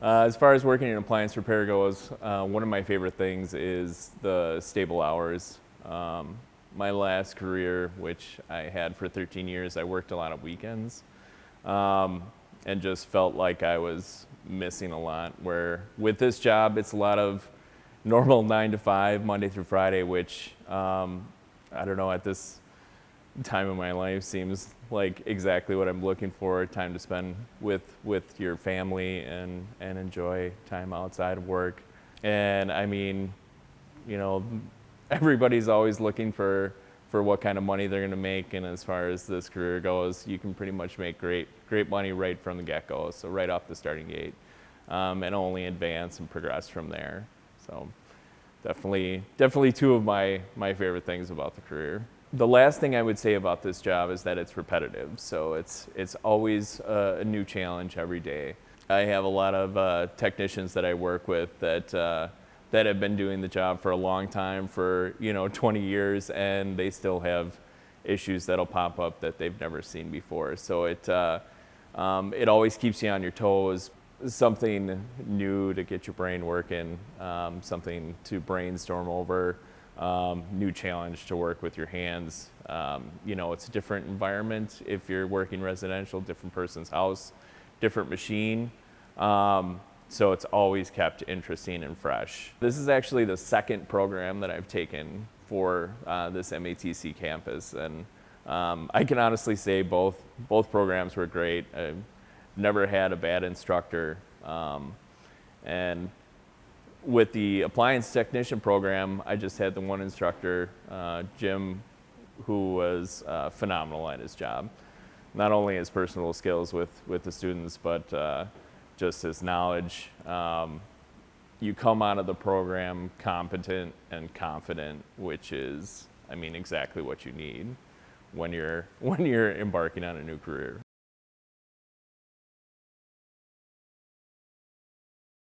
As far as working in appliance repair goes, one of my favorite things is the stable hours. My last career, which I had for 13 years, I worked a lot of weekends and just felt like I was missing a lot. Where with this job, it's a lot of normal 9 to 5, Monday through Friday, which I don't know, at this time in my life seems like exactly what I'm looking for, time to spend with your family and enjoy time outside of work. And I mean, you know, everybody's always looking for what kind of money they're going to make, and as far as this career goes, you can pretty much make great money right from the get-go, so right off the starting gate, and only advance and progress from there. So definitely two of my favorite things about the career. The last thing I would say about this job is that it's repetitive. So it's always a new challenge every day. I have a lot of technicians that I work with that have been doing the job for a long time, for 20 years, and they still have issues that'll pop up that they've never seen before. So it always keeps you on your toes. Something new to get your brain working, something to brainstorm over, new challenge to work with your hands. It's a different environment if you're working residential, different person's house, different machine. So it's always kept interesting and fresh. This is actually the second program that I've taken for this MATC campus, and I can honestly say both programs were great. I've never had a bad instructor, and with the appliance technician program, I just had the one instructor, Jim, who was phenomenal at his job. Not only his personal skills with the students, but just his knowledge. You come out of the program competent and confident, which is, exactly what you need when you're embarking on a new career.